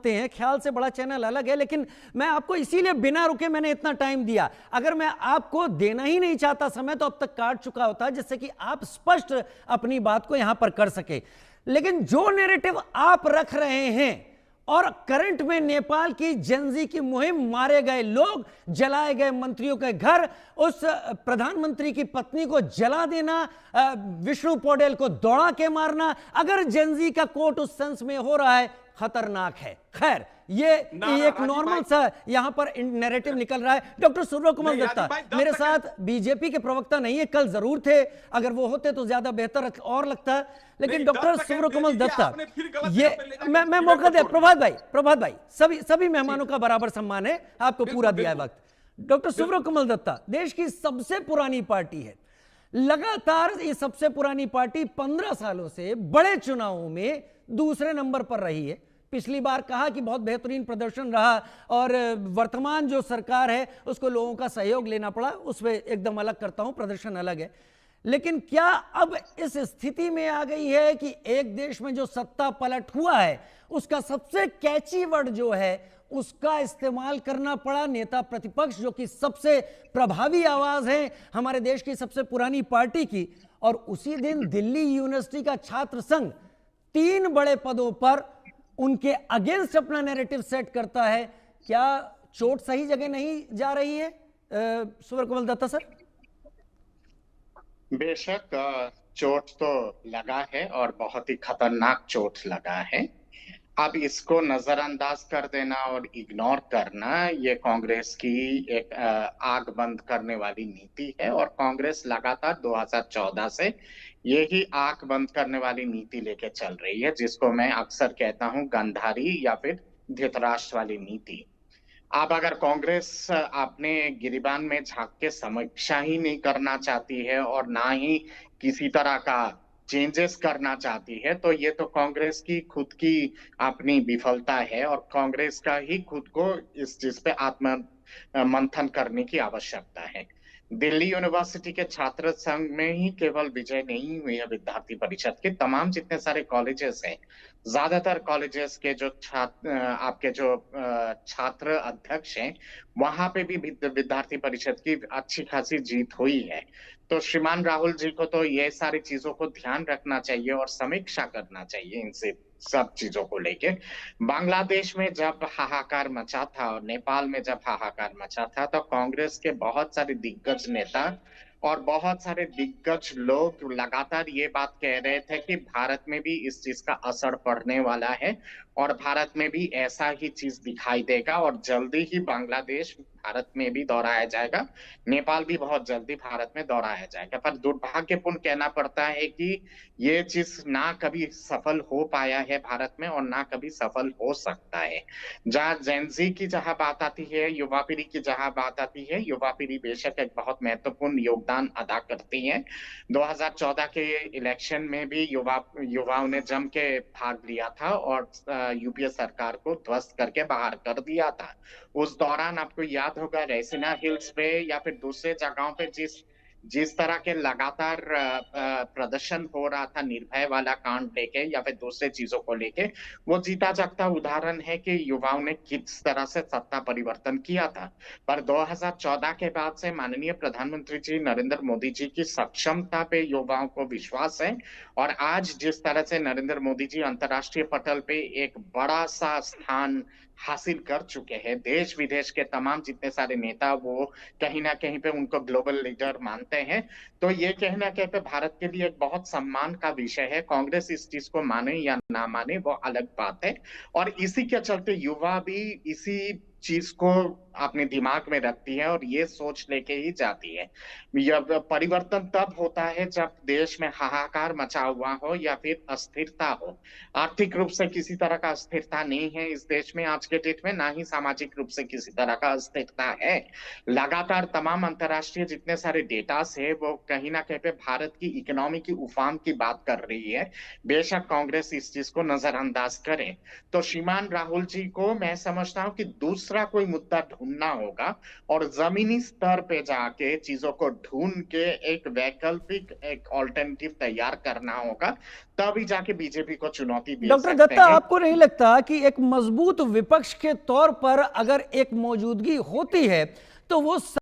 हैं, ख्याल से बड़ा चैनल अलग है, लेकिन मैं आपको इसीलिए बिना रुके मैंने इतना टाइम दिया। अगर मैं आपको देना ही नहीं चाहता समय तो अब तक काट चुका होता, जिससे कि आप स्पष्ट अपनी बात को यहां पर कर सके। लेकिन जो नैरेटिव आप रख रहे हैं और करंट में नेपाल की जेनजी की मुहिम, मारे गए लोग, जलाए गए मंत्रियों के घर, उस प्रधानमंत्री की पत्नी को जला देना, विष्णु पौडेल को दौड़ा के मारना, अगर जेनजी का कोर्ट उस सेंस में हो रहा है, खतरनाक है। खैर, ये एक नॉर्मल सा यहां पर नैरेटिव निकल रहा है। डॉक्टर सूर्य कुमार दत्ता मेरे साथ बीजेपी के प्रवक्ता नहीं है, कल जरूर थे, अगर वो होते तो ज्यादा बेहतर और लगता। लेकिन डॉक्टर सूर्य कुमार दत्ता, ये मैं मौका दे, प्रभात भाई, सभी मेहमानों का बराबर सम्मान है, आपको पूरा दिया है वक्त। डॉक्टर सूर्य कुमार दत्ता देश की सबसे पुरानी पार्टी है, लगातार ये सबसे पुरानी पार्टी 15 सालों से बड़े चुनावों में दूसरे नंबर पर रही है। पिछली बार कहा कि बहुत बेहतरीन प्रदर्शन रहा और वर्तमान जो सरकार है उसको लोगों का सहयोग लेना पड़ा, उसमें एकदम अलग करता हूं, प्रदर्शन अलग है। लेकिन क्या अब इस स्थिति में आ गई है कि एक देश में जो सत्ता पलट हुआ है उसका सबसे कैची वर्ड जो है उसका इस्तेमाल करना पड़ा नेता प्रतिपक्ष, जो कि सबसे प्रभावी आवाज है हमारे देश की सबसे पुरानी पार्टी की, और उसी दिन दिल्ली यूनिवर्सिटी का छात्र संघ 3 बड़े पदों पर उनके अगेंस्ट अपना नैरेटिव सेट करता है। क्या चोट सही जगह नहीं जा रही है सूर्य कुमार दत्ता सर? बेशक चोट तो लगा है और बहुत ही खतरनाक चोट लगा है। अब इसको नजरअंदाज कर देना और इग्नोर करना ये कांग्रेस की एक आग बंद करने वाली नीति है, और कांग्रेस लगातार 2014 से यही आंख बंद करने वाली नीति लेके चल रही है, जिसको मैं अक्सर कहता हूं गंधारी या फिर धृतराष्ट्र वाली नीति। अब अगर कांग्रेस अपने गिरिबान में झांक के समीक्षा ही नहीं करना चाहती है और ना ही किसी तरह का चेंजेस करना चाहती है, तो ये तो कांग्रेस की खुद की अपनी विफलता है, और कांग्रेस का ही खुद को इस चीज पे आत्म मंथन करने की आवश्यकता है। दिल्ली यूनिवर्सिटी के छात्र संघ में ही केवल विजय नहीं हुई है विद्यार्थी परिषद के, तमाम जितने सारे कॉलेजेस हैं, ज्यादातर कॉलेजेस के जो छात्र आपके जो छात्र अध्यक्ष हैं, वहां पे भी विद्यार्थी परिषद की अच्छी खासी जीत हुई है। तो श्रीमान राहुल जी को तो ये सारी चीजों को ध्यान रखना चाहिए और समीक्षा करना चाहिए इनसे सब चीजों को लेके। बांग्लादेश में जब हाहाकार मचा था और नेपाल में जब हाहाकार मचा था, तो कांग्रेस के बहुत सारे दिग्गज नेता और बहुत सारे दिग्गज लोग लगातार ये बात कह रहे थे कि भारत में भी इस चीज का असर पड़ने वाला है और भारत में भी ऐसा ही चीज दिखाई देगा, और जल्दी ही बांग्लादेश भारत में भी दोहराया जाएगा, नेपाल भी बहुत जल्दी भारत में दोहराया जाएगा। पर दुर्भाग्यपूर्ण कहना पड़ता है कि ये चीज ना कभी सफल हो पाया है भारत में और ना कभी सफल हो सकता है। जहाँ जेनजी की जहां बात आती है, युवा पीढ़ी की जहां बात आती है, युवा पीढ़ी बेशक एक बहुत महत्वपूर्ण योगदान अदा करती है। 2014 के इलेक्शन में भी युवाओं ने जम के भाग लिया था और यूपीए सरकार को ध्वस्त करके बाहर कर दिया था। उस दौरान आपको याद होगा रैसीना हिल्स पे या फिर दूसरे जगहों पे जिस तरह के लगातार प्रदर्शन हो रहा था निर्भय वाला कांड लेके या फिर दूसरे चीजों को लेके, वो जीता जागता उदाहरण है कि युवाओं ने किस तरह से सत्ता परिवर्तन किया था। पर 2014 के बाद से माननीय प्रधानमंत्री जी नरेंद्र मोदी जी की सक्षमता पे युवाओं को विश्वास है, और आज जिस तरह से नरेंद्र मोदी जी अंतर्राष्ट्रीय पटल पे एक बड़ा सा स्थान हासिल कर चुके हैं, देश विदेश के तमाम जितने सारे नेता वो कहीं ना कहीं पे उनको ग्लोबल लीडर मानते हैं। तो ये कहना कहीं पे भारत के लिए एक बहुत सम्मान का विषय है। कांग्रेस इस चीज को माने या ना माने वो अलग बात है, और इसी के चलते युवा भी इसी चीज को अपने दिमाग में रखती है और ये सोच लेके ही जाती है। यह परिवर्तन तब होता है जब देश में हाहाकार मचा हुआ हो या फिर अस्थिरता हो। आर्थिक रूप से किसी तरह का अस्थिरता नहीं है इस देश में आज के डेट में, ना ही सामाजिक रूप से किसी तरह का अस्थिरता है। लगातार तमाम अंतर्राष्ट्रीय जितने सारे डेटास है वो कहीं ना कहीं पे भारत की इकोनॉमी की उफान की बात कर रही है। बेशक कांग्रेस इस चीज को नजरअंदाज करे, तो श्रीमान राहुल जी को मैं समझता हूं कि दूसरा कोई मुद्दा ढूंढना होगा और जमीनी स्तर पे जाके चीजों को ढूंढ के एक वैकल्पिक, एक ऑल्टरनेटिव तैयार करना होगा। तभी जाके बीजेपी को चुनौती दे डॉक्टर सकते दत्ता, हैं। आपको नहीं लगता कि एक मजबूत विपक्ष के तौर पर अगर एक मौजूदगी होती है तो वो